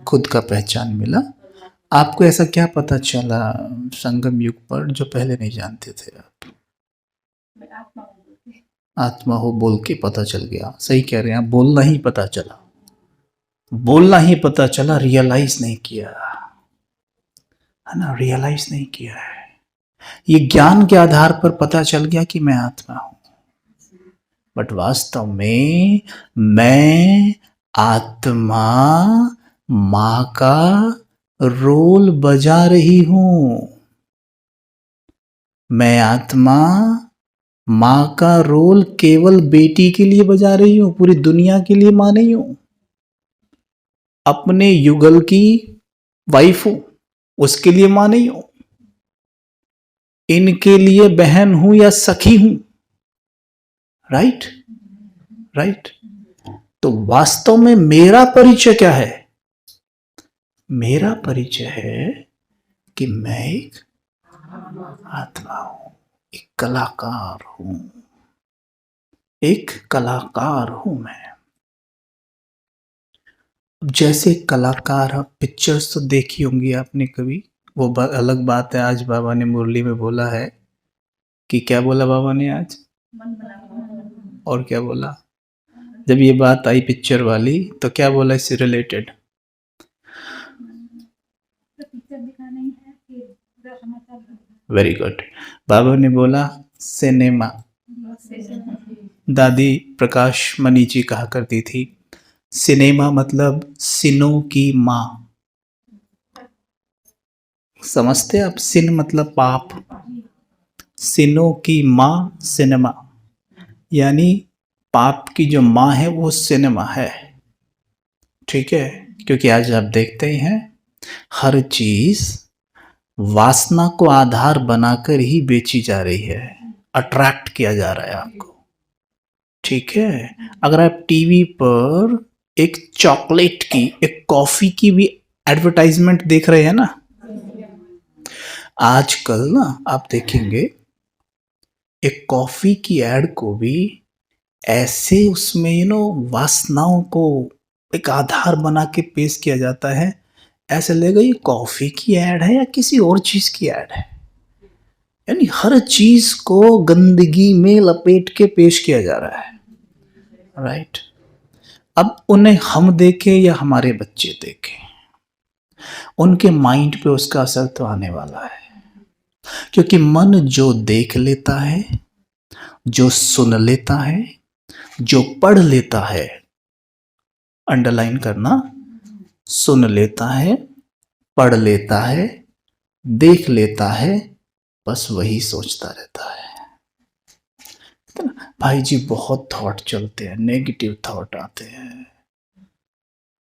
खुद का पहचान मिला। आपको ऐसा क्या पता चला संगम युग पर जो पहले नहीं जानते थे आप? आत्मा हो बोल के पता चल गया। सही कह रहे हैं आप, बोलना ही पता चला, बोलना ही पता चला, रियलाइज नहीं किया है ना, रियलाइज नहीं किया है। ये ज्ञान के आधार पर पता चल गया कि मैं आत्मा हूं, बट वास्तव में मैं आत्मा मां का रोल बजा रही हूं। मैं आत्मा मां का रोल केवल बेटी के लिए बजा रही हूं, पूरी दुनिया के लिए मां नहीं हूं। अपने युगल की वाइफ हूं, उसके लिए मां नहीं हूं। इनके लिए बहन हूं या सखी हूं। Right right. तो वास्तव में मेरा परिचय क्या है? मेरा परिचय है कि मैं एक आत्मा हूं, एक कलाकार हूं, एक कलाकार हूं मैं। जैसे कलाकार, पिक्चर्स तो देखी होंगी आपने कभी, वो अलग बात है। आज बाबा ने मुरली में बोला है कि क्या बोला बाबा ने आज, और क्या बोला? जब ये बात आई पिक्चर वाली तो क्या बोला इससे रिलेटेड? Very good. बाबा ने बोला सिनेमा। दादी प्रकाश मणि जी कहा करती थी सिनेमा मतलब सिनों की माँ। समझते आप? सिन मतलब पाप, सिनों की माँ सिनेमा, यानी पाप की जो माँ है वो सिनेमा है। ठीक है, क्योंकि आज आप देखते ही हैं हर चीज वासना को आधार बनाकर ही बेची जा रही है, अट्रैक्ट किया जा रहा है आपको। ठीक है, अगर आप टीवी पर एक चॉकलेट की, एक कॉफी की भी एडवर्टाइजमेंट देख रहे हैं ना, आजकल ना आप देखेंगे एक कॉफी की एड को भी ऐसे उसमें वासनाओं को एक आधार बना के पेश किया जाता है, ऐसे लगेगा ये कॉफी की एड है या किसी और चीज की एड है। यानी हर चीज को गंदगी में लपेट के पेश किया जा रहा है। राइट। अब उन्हें हम देखें या हमारे बच्चे देखें, उनके माइंड पे उसका असर तो आने वाला है, क्योंकि मन जो देख लेता है, जो सुन लेता है, जो पढ़ लेता है, अंडरलाइन करना, सुन लेता है, पढ़ लेता है, देख लेता है, बस वही सोचता रहता है। तो भाई जी बहुत थॉट चलते हैं, नेगेटिव थॉट आते हैं।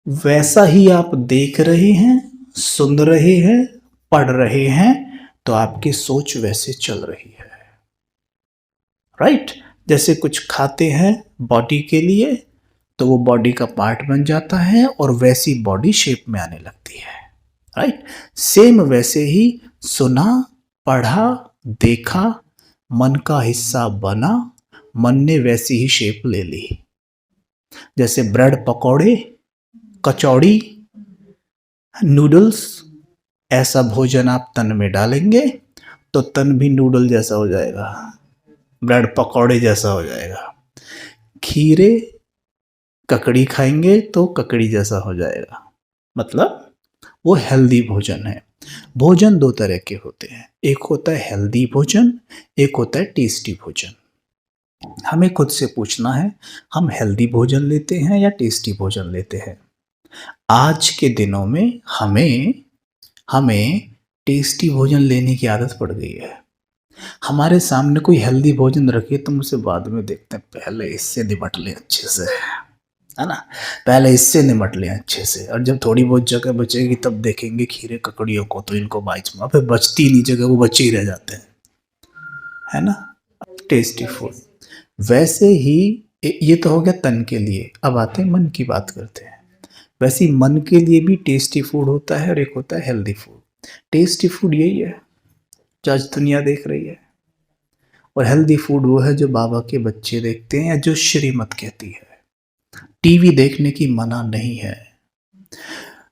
वैसा ही आप देख रहे हैं, सुन रहे हैं, पढ़ रहे हैं, तो आपकी सोच वैसे चल रही है। राइट। जैसे कुछ खाते हैं बॉडी के लिए, तो वो बॉडी का पार्ट बन जाता है और वैसी बॉडी शेप में आने लगती है। राइट। सेम वैसे ही सुना, पढ़ा, देखा, मन का हिस्सा बना, मन ने वैसी ही शेप ले ली। जैसे ब्रेड पकौड़े, कचौड़ी, नूडल्स, ऐसा भोजन आप तन में डालेंगे तो तन भी नूडल जैसा हो जाएगा, ब्रेड पकौड़े जैसा हो जाएगा। खीरे ककड़ी खाएंगे तो ककड़ी जैसा हो जाएगा, मतलब वो हेल्दी भोजन है। भोजन दो तरह के होते हैं, एक होता है हेल्दी भोजन, एक होता है टेस्टी भोजन। हमें खुद से पूछना है हम हेल्दी भोजन लेते हैं या टेस्टी भोजन लेते हैं। आज के दिनों में हमें टेस्टी भोजन लेने की आदत पड़ गई है। हमारे सामने कोई हेल्दी भोजन रखे तो मुझे बाद में देखते हैं, पहले इससे निपट ले अच्छे से, है ना, पहले इससे निपट लें अच्छे से, और जब थोड़ी बहुत जगह बचेगी तब देखेंगे खीरे ककड़ियों को, तो इनको बाइच में फिर बचती नहीं जगह, वो बचे ही रह जाते हैं, है ना। Tasty food. वैसे ही ये तो हो गया तन के लिए, अब आते हैं मन की बात करते हैं। वैसे ही मन के लिए भी टेस्टी फूड होता है और एक होता है हेल्दी फूड। टेस्टी फूड यही है जो आज दुनिया देख रही है, और हेल्दी फूड वो है जो बाबा के बच्चे देखते हैं या जो श्रीमत कहती है। टीवी देखने की मना नहीं है,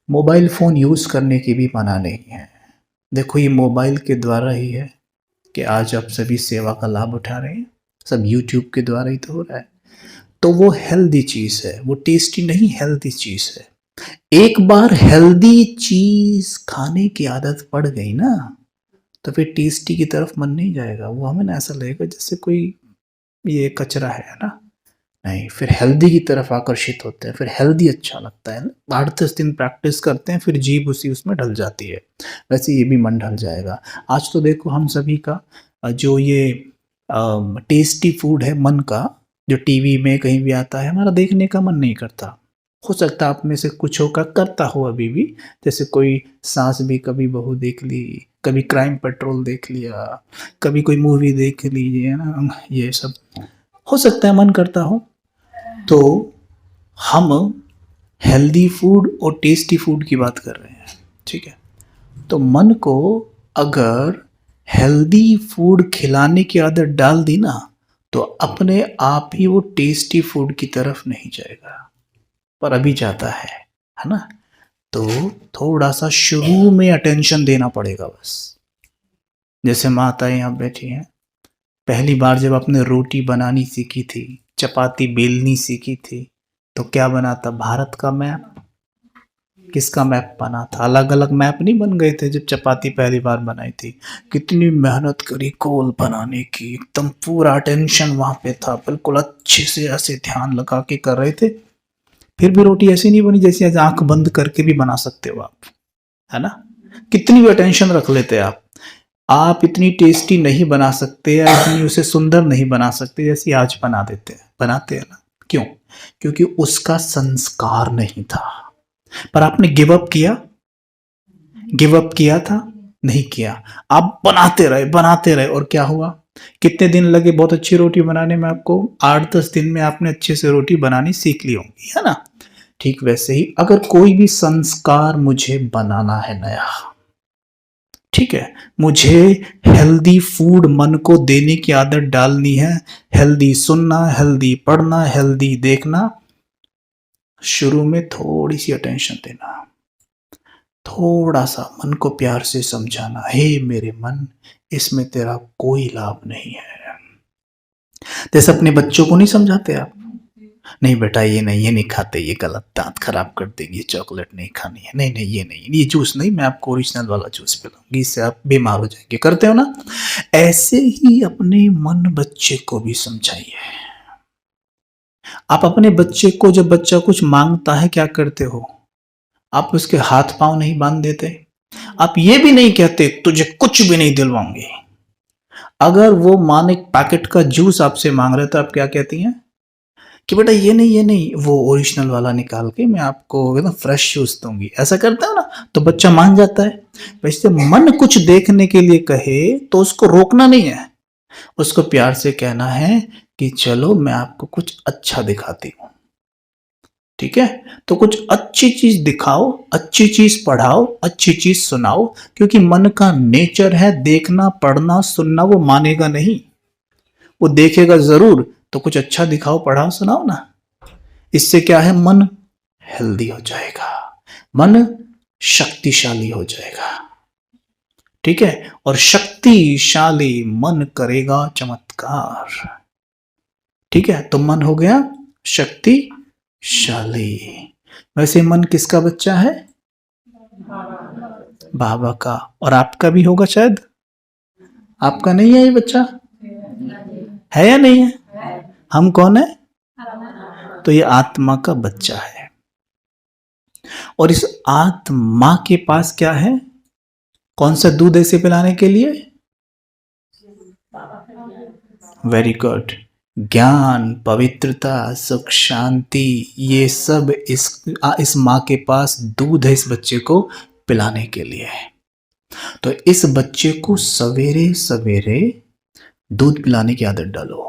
मोबाइल फ़ोन यूज़ करने की भी मना नहीं है। देखो ये मोबाइल के द्वारा ही है कि आज आप सभी सेवा का लाभ उठा रहे हैं, सब यूट्यूब के द्वारा ही तो हो रहा है। तो वो हेल्दी चीज़ है, वो टेस्टी नहीं हेल्दी चीज़ है। एक बार हेल्दी चीज़ खाने की आदत पड़ गई ना, तो फिर टेस्टी की तरफ मन नहीं जाएगा। वो हमें ना ऐसा लगेगा जैसे कोई ये कचरा है ना, नहीं, फिर हेल्दी की तरफ आकर्षित होते हैं, फिर हेल्दी अच्छा लगता है। 8-10 दिन प्रैक्टिस करते हैं, फिर जीभ उसी उसमें ढल जाती है। वैसे ये भी मन ढल जाएगा। आज तो देखो हम सभी का जो ये टेस्टी फूड है मन का, जो टीवी में कहीं भी आता है, हमारा देखने का मन नहीं करता। हो सकता है आप में से कुछ होगा करता हो अभी भी, जैसे कोई सास भी कभी बहू देख ली, कभी क्राइम पेट्रोल देख लिया, कभी कोई मूवी देख लीजिए ना, ये सब हो सकता है मन करता हो। तो हम हेल्दी फूड और टेस्टी फूड की बात कर रहे हैं, ठीक है। तो मन को अगर हेल्दी फूड खिलाने की आदत डाल दी ना, तो अपने आप ही वो टेस्टी फूड की तरफ नहीं जाएगा, पर अभी जाता है ना। तो थोड़ा सा शुरू में अटेंशन देना पड़ेगा बस। जैसे माताएं यहाँ बैठी हैं, पहली बार जब आपने रोटी बनानी सीखी थी, चपाती बेलनी सीखी थी, तो क्या बना था? भारत का मैप। किसका मैप बना था? अलग अलग मैप नहीं बन गए थे जब चपाती पहली बार बनाई थी। कितनी मेहनत करी गोल बनाने की, एकदम पूरा अटेंशन वहां पे था, बिल्कुल अच्छे से ऐसे ध्यान लगा के कर रहे थे। फिर भी रोटी ऐसी नहीं बनी जैसे आज आंख बंद करके भी बना सकते हो आप, है ना। कितनी भी अटेंशन रख लेते आप इतनी टेस्टी नहीं बना सकते या इतनी उसे सुंदर नहीं बना सकते जैसी आज बनाते हैं ना। क्यों? क्योंकि उसका संस्कार नहीं था। पर आपने गिव अप किया था? नहीं किया। आप बनाते रहे और क्या हुआ? कितने दिन लगे बहुत अच्छी रोटी बनाने में आपको? 8-10 दिन में आपने अच्छे से रोटी बनानी सीख ली होंगी, है ना। ठीक वैसे ही अगर कोई भी संस्कार मुझे बनाना है नया, ठीक है, मुझे हेल्दी फूड मन को देने की आदत डालनी है, हेल्दी सुनना, हेल्दी पढ़ना, हेल्दी देखना, शुरू में थोड़ी सी अटेंशन देना, थोड़ा सा मन को प्यार से समझाना, हे मेरे मन, इसमें तेरा कोई लाभ नहीं है। जैसे अपने बच्चों को नहीं समझाते आप, नहीं बेटा ये नहीं खाते, ये गलत, दांत खराब कर देगी, ये चॉकलेट नहीं खानी है, नहीं ये नहीं, ये जूस नहीं, मैं आपको ओरिजिनल वाला जूस पिलाऊंगी, इससे आप बीमार हो जाएंगे, करते हो ना। ऐसे ही अपने मन बच्चे को भी समझाइए। आप अपने बच्चे को, जब बच्चा कुछ मांगता है, क्या करते हो? आप उसके हाथ पांव नहीं बांध देते, आप ये भी नहीं कहते तुझे कुछ भी नहीं दिलवाऊंगी। अगर वो मां एक पैकेट का जूस आपसे मांग रहे तो आप क्या कहती हैं कि बेटा ये नहीं, वो ओरिजिनल वाला निकाल के मैं आपको एकदम फ्रेश जूस दूंगी, ऐसा करता है ना, तो बच्चा मान जाता है। वैसे मन कुछ देखने के लिए कहे तो उसको रोकना नहीं है, उसको प्यार से कहना है कि चलो मैं आपको कुछ अच्छा दिखाती हूँ, ठीक है। तो कुछ अच्छी चीज दिखाओ, अच्छी चीज पढ़ाओ, अच्छी चीज सुनाओ, क्योंकि मन का नेचर है देखना, पढ़ना, सुनना। वो मानेगा नहीं, वो देखेगा जरूर, तो कुछ अच्छा दिखाओ, पढ़ाओ, सुनाओ ना। इससे क्या है? मन हेल्दी हो जाएगा, मन शक्तिशाली हो जाएगा, ठीक है। और शक्तिशाली मन करेगा चमत्कार, ठीक है। तो मन हो गया शक्तिशाली। वैसे मन किसका बच्चा है? बाबा का। और आपका भी होगा शायद, आपका नहीं है ये बच्चा? है या नहीं है? हम कौन है? तो ये आत्मा का बच्चा है, और इस आत्मा के पास क्या है? कौन सा दूध ऐसे पिलाने के लिए? Very good. ज्ञान, पवित्रता, सुख, शांति, ये सब इस माँ के पास दूध है इस बच्चे को पिलाने के लिए। तो इस बच्चे को सवेरे सवेरे दूध पिलाने की आदत डालो।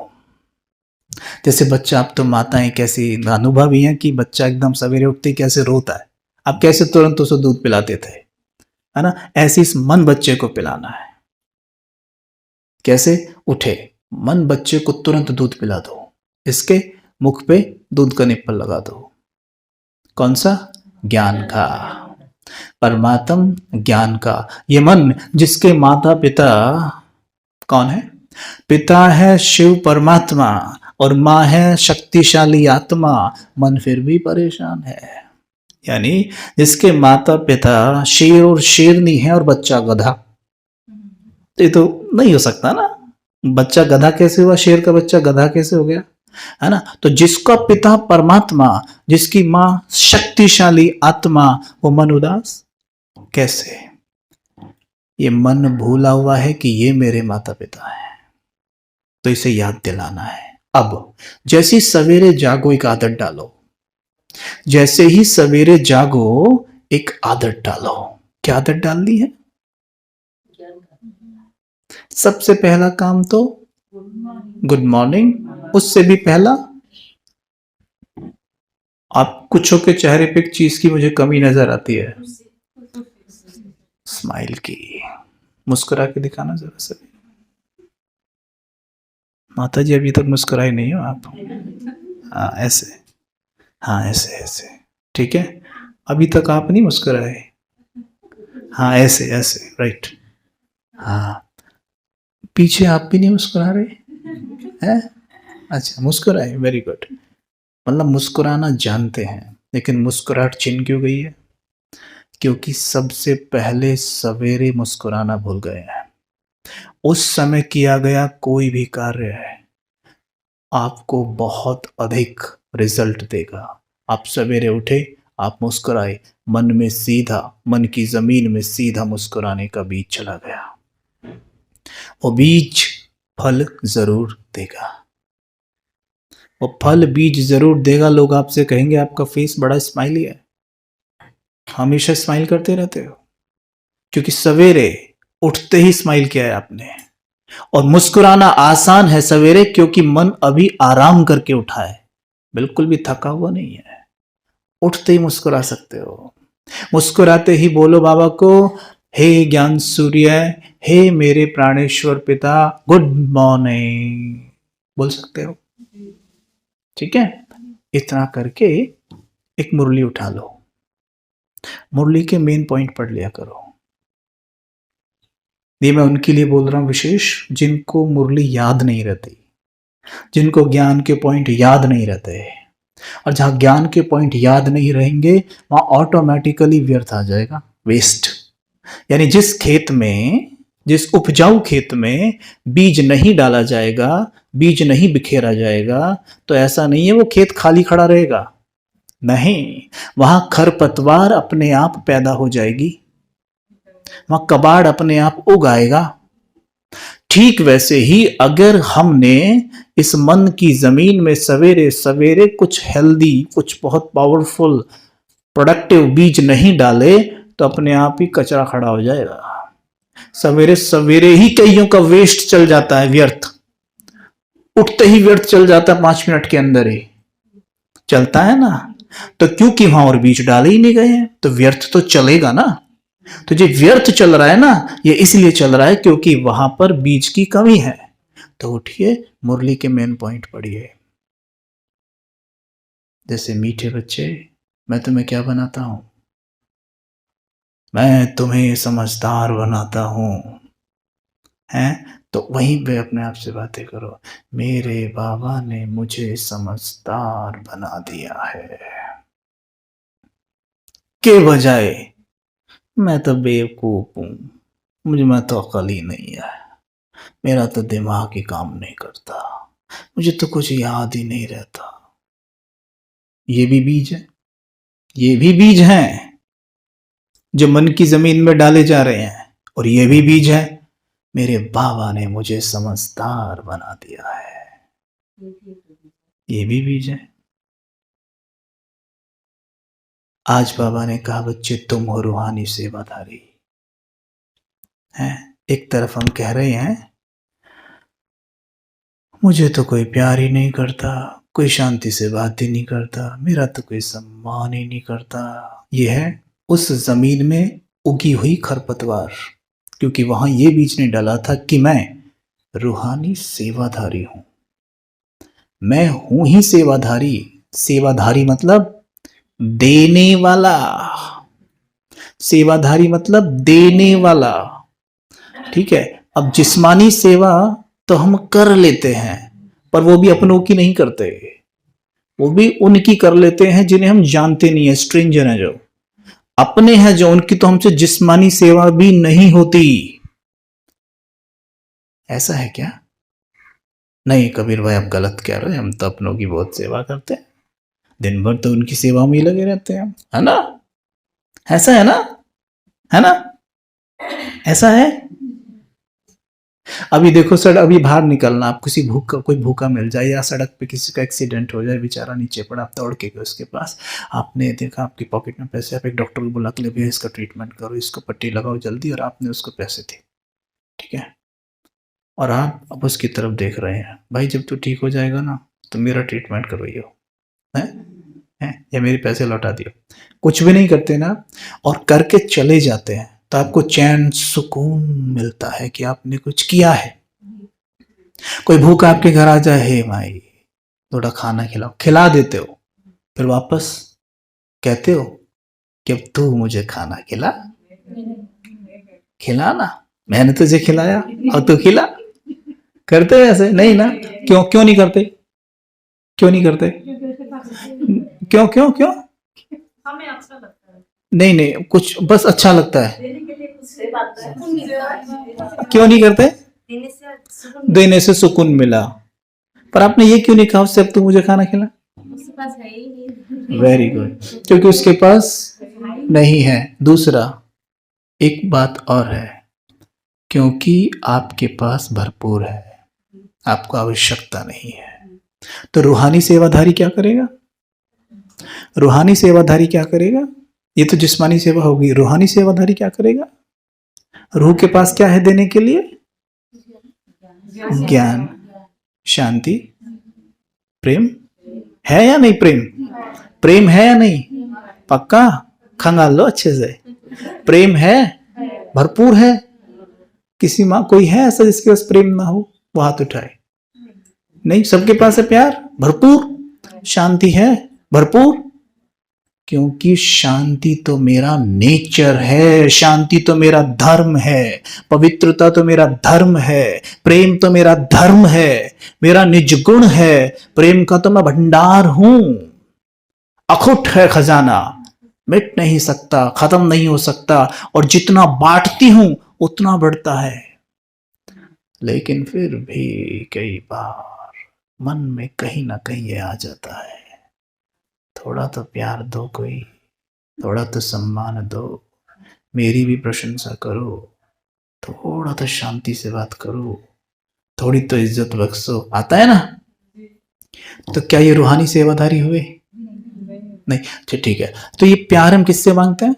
जैसे बच्चा, आप तो माताएं कैसी अनुभवी हैं कि बच्चा एकदम सवेरे उठते कैसे रोता है, आप कैसे तुरंत उसे दूध पिलाते थे, है ना। ऐसे इस मन बच्चे को पिलाना है। कैसे? उठे मन बच्चे को तुरंत दूध पिला दो, इसके मुख पे दूध का निप्पल लगा दो। कौन सा? ज्ञान का। परमात्म ज्ञान का। ये मन जिसके माता पिता कौन है? पिता है शिव परमात्मा और माँ है शक्तिशाली आत्मा, मन फिर भी परेशान है। यानी जिसके माता पिता शेर और शेरनी है और बच्चा गधा, तो ये तो नहीं हो सकता ना। बच्चा गधा कैसे हुआ, शेर का बच्चा गधा कैसे हो गया, है ना। तो जिसका पिता परमात्मा, जिसकी माँ शक्तिशाली आत्मा, वो मन उदास कैसे? ये मन भूला हुआ है कि ये मेरे माता पिता है, तो इसे याद दिलाना है। अब जैसे सवेरे जागो एक आदत डालो, जैसे ही सवेरे जागो एक आदत डालो। क्या आदत डालनी है? सबसे पहला काम तो गुड मॉर्निंग। उससे भी पहला, आप कुछों के चेहरे पे एक चीज की मुझे कमी नजर आती है, स्माइल की। मुस्कुरा के दिखाना जरा से। माता जी अभी तक मुस्कुराई नहीं हो आप। हाँ ऐसे, हाँ ऐसे ऐसे, ठीक है। अभी तक आप नहीं मुस्कुराए। हाँ ऐसे ऐसे, राइट। हाँ, पीछे आप भी नहीं मुस्कुरा रहे हैं। अच्छा मुस्कुराए, वेरी गुड। मतलब मुस्कुराना जानते हैं, लेकिन मुस्कुराहट छिन क्यों गई है? क्योंकि सबसे पहले सवेरे मुस्कुराना भूल गए हैं। उस समय किया गया कोई भी कार्य है आपको बहुत अधिक रिजल्ट देगा। आप सवेरे उठे, आप मुस्कुराए, मन में सीधा, मन की जमीन में सीधा मुस्कुराने का बीज चला गया। वो बीज फल जरूर देगा, वो फल बीज जरूर देगा। लोग आपसे कहेंगे आपका फेस बड़ा स्माइली है, हमेशा स्माइल करते रहते हो, क्योंकि सवेरे उठते ही स्माइल किया है आपने। और मुस्कुराना आसान है सवेरे, क्योंकि मन अभी आराम करके उठा है, बिल्कुल भी थका हुआ नहीं है। उठते ही मुस्कुरा सकते हो। मुस्कुराते ही बोलो बाबा को, हे ज्ञान सूर्य, हे मेरे प्राणेश्वर पिता, गुड मॉर्निंग, बोल सकते हो। ठीक है, इतना करके एक मुरली उठा लो, मुरली के मेन पॉइंट पढ़ लिया करो। ये मैं उनके लिए बोल रहा हूं विशेष, जिनको मुरली याद नहीं रहती, जिनको ज्ञान के पॉइंट याद नहीं रहते। और जहां ज्ञान के पॉइंट याद नहीं रहेंगे वहां ऑटोमेटिकली व्यर्थ आ जाएगा, वेस्ट। यानी जिस खेत में, जिस उपजाऊ खेत में बीज नहीं डाला जाएगा, बीज नहीं बिखेरा जाएगा, तो ऐसा नहीं है वो खेत खाली खड़ा रहेगा, नहीं, वहां खरपतवार अपने आप पैदा हो जाएगी, वहां कबाड़ अपने आप उग आएगा। ठीक वैसे ही अगर हमने इस मन की जमीन में सवेरे सवेरे कुछ हेल्दी, कुछ बहुत पावरफुल प्रोडक्टिव बीज नहीं डाले, तो अपने आप ही कचरा खड़ा हो जाएगा। सवेरे सवेरे ही कईयों का वेस्ट चल जाता है, व्यर्थ, उठते ही व्यर्थ चल जाता है, 5 मिनट के अंदर ही चलता है ना। तो क्योंकि वहां और बीज डाले ही नहीं गए हैं, तो व्यर्थ तो चलेगा ना। तो जो व्यर्थ चल रहा है ना, ये इसलिए चल रहा है क्योंकि वहां पर बीज की कमी है। तो उठिए, मुरली के मेन पॉइंट पढ़िए। जैसे मीठे बच्चे, मैं तुम्हें क्या बनाता हूं? मैं तुम्हें समझदार बनाता हूं, हैं? तो वहीं पे अपने आप से बातें करो, मेरे बाबा ने मुझे समझदार बना दिया है, के बजाय मैं तो बेवकूफ हूं, मुझे में तो अकल ही नहीं है, मेरा तो दिमाग ही काम नहीं करता, मुझे तो कुछ याद ही नहीं रहता। ये भी बीज है, ये भी बीज हैं जो मन की जमीन में डाले जा रहे हैं, और ये भी बीज है, मेरे बाबा ने मुझे समझदार बना दिया है, ये भी बीज है। आज बाबा ने कहा बच्चे तुम हो रूहानी सेवाधारी हैं। एक तरफ हम कह रहे हैं मुझे तो कोई प्यार ही नहीं करता, कोई शांति से बात ही नहीं करता, मेरा तो कोई सम्मान ही नहीं करता। ये है उस जमीन में उगी हुई खरपतवार, क्योंकि वहां ये बीज ने डाला था कि मैं रूहानी सेवाधारी हूं, मैं हूं ही सेवाधारी। सेवाधारी मतलब देने वाला, सेवाधारी मतलब देने वाला, ठीक है। अब जिस्मानी सेवा तो हम कर लेते हैं, पर वो भी अपनों की नहीं करते, वो भी उनकी कर लेते हैं जिन्हें हम जानते नहीं है, स्ट्रेंजर हैं जो अपने हैं, जो उनकी तो हमसे जिस्मानी सेवा भी नहीं होती। ऐसा है क्या? नहीं कबीर भाई, आप गलत कह रहे हैं, हम तो अपनों की बहुत सेवा करते हैं, दिन भर तो उनकी सेवा में ही लगे रहते हैं, है ना? ऐसा है ना? है ना? ऐसा है। अभी देखो सर, अभी बाहर निकलना, आप किसी भूखा, कोई भूखा मिल जाए या सड़क पे किसी का एक्सीडेंट हो जाए, बेचारा नीचे पड़ा, आप दौड़ के गए उसके पास, आपने देखा आपकी पॉकेट में पैसे, आप एक डॉक्टर को बुला के ले, भैया इसका ट्रीटमेंट करो, इसको पट्टी लगाओ जल्दी, और आपने उसको पैसे दिए, ठीक है, और आप अब उसकी तरफ देख रहे हैं, भाई जब तू ठीक हो जाएगा ना तो मेरा ट्रीटमेंट करवाइयो, है? या मेरे पैसे लौटा दियो। कुछ भी नहीं करते ना, और करके चले जाते हैं, तो आपको चैन सुकून मिलता है कि आपने कुछ किया है। कोई भूखा आपके घर आ जाए, हे भाई थोड़ा खाना खिलाओ, खिला देते हो, फिर वापस कहते हो कि अब तू मुझे खाना खिला ना, मैंने तुझे खिलाया और तू खिला। करते हो ऐसे? नहीं ना। क्यों क्यों नहीं करते? क्यों नहीं करते? क्यों क्यों क्यों? हमें अच्छा लगता है। नहीं नहीं, कुछ बस अच्छा लगता है, क्यों नहीं करते? देने से सुकून मिला, पर आपने ये क्यों नहीं कहा उससे अब तू मुझे खाना खिला? वेरी गुड, क्योंकि उसके पास नहीं है। दूसरा एक बात और है, क्योंकि आपके पास भरपूर है, आपको आवश्यकता नहीं है। तो रूहानी सेवाधारी क्या करेगा? रूहानी सेवाधारी क्या करेगा? ये तो जिस्मानी सेवा होगी, रूहानी सेवाधारी क्या करेगा? रूह के पास क्या है देने के लिए? ज्ञान, शांति, प्रेम है या नहीं? प्रेम है या नहीं? पक्का खंगाल लो अच्छे से, प्रेम है, भरपूर है। किसी माँ कोई है ऐसा जिसके पास प्रेम ना हो? वो हाथ उठाए। नहीं, सबके पास है प्यार भरपूर, शांति है भरपूर, क्योंकि शांति तो मेरा नेचर है, शांति तो मेरा धर्म है, पवित्रता तो मेरा धर्म है, प्रेम तो मेरा धर्म है, मेरा निज गुण है, प्रेम का तो मैं भंडार हूं, अखुट है खजाना, मिट नहीं सकता, खत्म नहीं हो सकता, और जितना बांटती हूं उतना बढ़ता है। लेकिन फिर भी कई बार मन में कहीं ना कहीं ये आ जाता है, थोड़ा तो प्यार दो, कोई थोड़ा तो सम्मान दो, मेरी भी प्रशंसा करो, थोड़ा तो शांति से बात करो, थोड़ी तो इज्जत बख्शो। आता है ना? तो क्या ये रूहानी सेवादारी हुए? नहीं। अच्छा ठीक है, तो ये प्यार हम किससे मांगते हैं?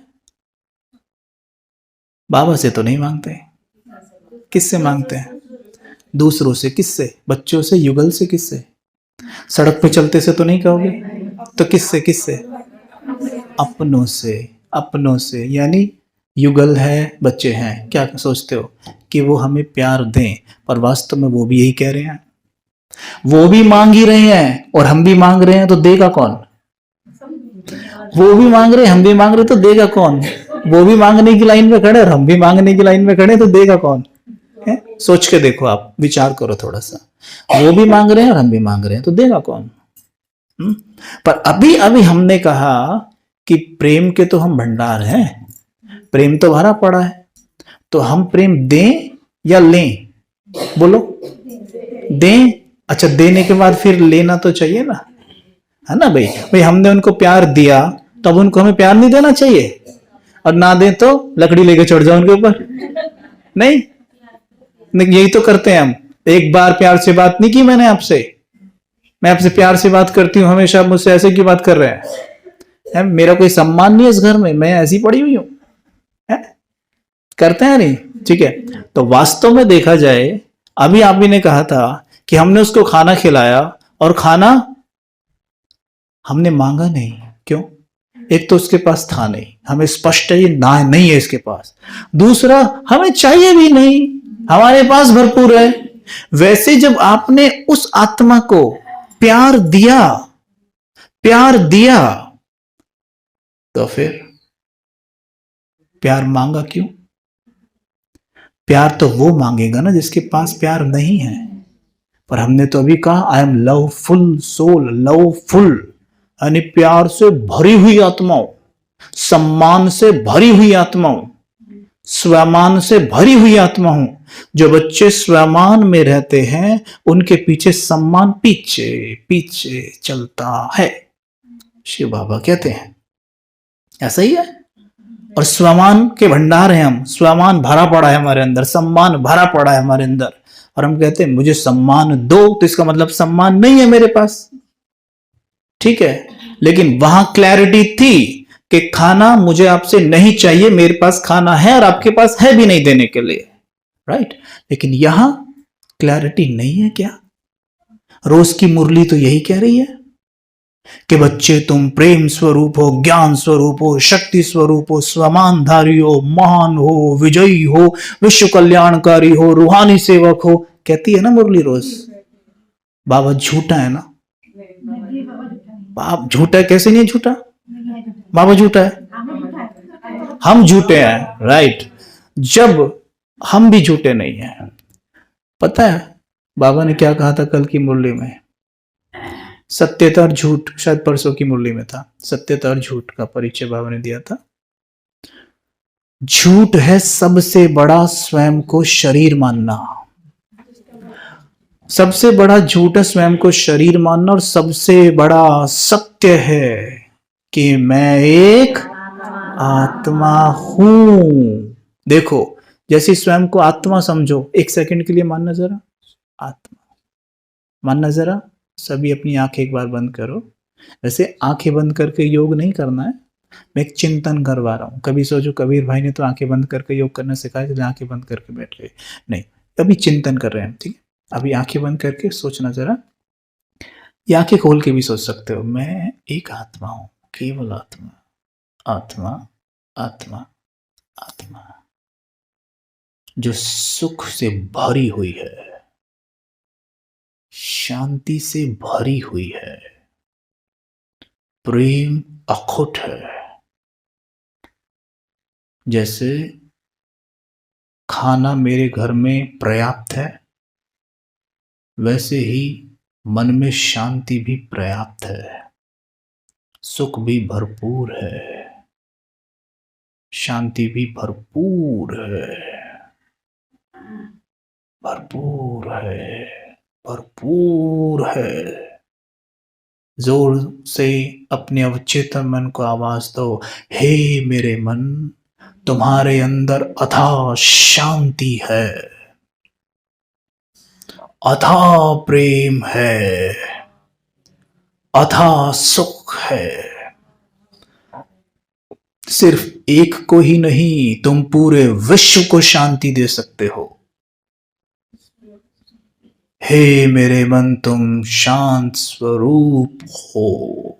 बाबा से तो नहीं मांगते, किससे मांगते हैं? दूसरों से। किससे? बच्चों से, युगल से, किससे? सड़क पे चलते से तो नहीं कहोगे, तो किससे? किससे? अपनों से। अपनों से यानी युगल है, बच्चे हैं, क्या सोचते हो कि वो हमें प्यार दें, पर वास्तव में वो भी यही कह रहे हैं, वो भी मांग ही रहे हैं और हम भी मांग रहे हैं, तो देगा कौन? वो भी मांग रहे, हम भी मांग रहे, तो देगा कौन? वो भी मांगने की लाइन में खड़े और हम भी मांगने की लाइन में खड़े, तो देगा कौन? है? सोच के देखो, आप विचार करो थोड़ा सा, वो भी मांग रहे हैं और हम भी मांग रहे हैं, तो देगा कौन? पर अभी अभी हमने कहा कि प्रेम के तो हम भंडार हैं, प्रेम तो भरा पड़ा है, तो हम प्रेम दें या लें? बोलो। दें। अच्छा, देने के बाद फिर लेना तो चाहिए ना, है ना भाई? भाई हमने उनको प्यार दिया, तो अब उनको हमें प्यार नहीं देना चाहिए? और ना दें तो लकड़ी लेके चढ़ जाओ उनके ऊपर? नहीं, यही तो करते हैं हम। एक बार प्यार से बात नहीं की मैंने आपसे, मैं आपसे प्यार से बात करती हूँ हमेशा, आप मुझसे ऐसे क्यों बात कर रहे हैं? मेरा कोई सम्मान नहीं है इस घर में, मैं ऐसी पड़ी हुई हूँ? करते हैं नहीं? ठीक है, तो वास्तव में देखा जाए, अभी आप भी ने कहा था कि हमने उसको खाना खिलाया, और खाना हमने मांगा नहीं। क्यों? एक तो उसके पास था नहीं, हमें स्पष्ट है ये ना नहीं है इसके पास। दूसरा, हमें चाहिए भी नहीं, हमारे पास भरपूर है। वैसे जब आपने उस आत्मा को प्यार दिया, प्यार दिया, तो फिर प्यार मांगा क्यों? प्यार तो वो मांगेगा ना जिसके पास प्यार नहीं है। पर हमने तो अभी कहा I am loveful soul, loveful यानी प्यार से भरी हुई आत्माओं, सम्मान से भरी हुई आत्माओं, स्वमान से भरी हुई आत्मा हूं। जो बच्चे स्वमान में रहते हैं उनके पीछे सम्मान पीछे पीछे चलता है, शिव बाबा कहते हैं। ऐसा ही है। और स्वमान के भंडार है हम, स्वमान भरा पड़ा है हमारे अंदर, सम्मान भरा पड़ा है हमारे अंदर, और हम कहते हैं मुझे सम्मान दो, तो इसका मतलब सम्मान नहीं है मेरे पास। ठीक है, लेकिन वहां क्लैरिटी थी कि खाना मुझे आपसे नहीं चाहिए, मेरे पास खाना है और आपके पास है भी नहीं देने के लिए, राइट। लेकिन यहां क्लैरिटी नहीं है क्या? रोज की मुरली तो यही कह रही है कि बच्चे तुम प्रेम स्वरूप हो, ज्ञान स्वरूप हो, शक्ति स्वरूप हो, स्वमानधारी हो, महान हो, विजयी हो, विश्व कल्याणकारी हो, रूहानी सेवक हो, कहती है ना मुरली रोज। बाबा झूठा है ना? बाप झूठा है, कैसे नहीं झूठा? बाबा झूठा है, हम झूठे हैं, राइट। जब हम भी झूठे नहीं हैं। पता है बाबा ने क्या कहा था कल की मुरली में? सत्यता और झूठ, शायद परसों की मुरली में था, सत्यता और झूठ का परिचय बाबा ने दिया था। झूठ है सबसे बड़ा स्वयं को शरीर मानना, सबसे बड़ा झूठ है स्वयं को शरीर मानना, और सबसे बड़ा सत्य है कि मैं एक आत्मा हूं। देखो, जैसे स्वयं को आत्मा समझो, एक सेकंड के लिए मानना जरा, आत्मा मानना जरा। सभी अपनी आंखें एक बार बंद करो। वैसे आंखें बंद करके योग नहीं करना है, मैं एक चिंतन करवा रहा हूं। कभी सोचो कबीर भाई ने तो आंखें बंद करके योग करना सिखाया, इसलिए आंखें बंद करके बैठ गए, नहीं, अभी चिंतन कर रहे हैं, ठीक है। अभी आंखें बंद करके सोचना जरा, या आंखें खोल के भी सोच सकते हो। मैं एक आत्मा हूं, केवल आत्मा, आत्मा, आत्मा, आत्मा, जो सुख से भरी हुई है, शांति से भरी हुई है, प्रेम अखुट है। जैसे खाना मेरे घर में पर्याप्त है, वैसे ही मन में शांति भी पर्याप्त है, सुख भी भरपूर है, शांति भी भरपूर है, भरपूर है, भरपूर है। जोर से अपने अवचेतन मन को आवाज दो, हे मेरे मन, तुम्हारे अंदर अथाह शांति है, अथाह प्रेम है, अथाह सुख है। सिर्फ एक को ही नहीं, तुम पूरे विश्व को शांति दे सकते हो। हे मेरे मन, तुम शांत स्वरूप हो।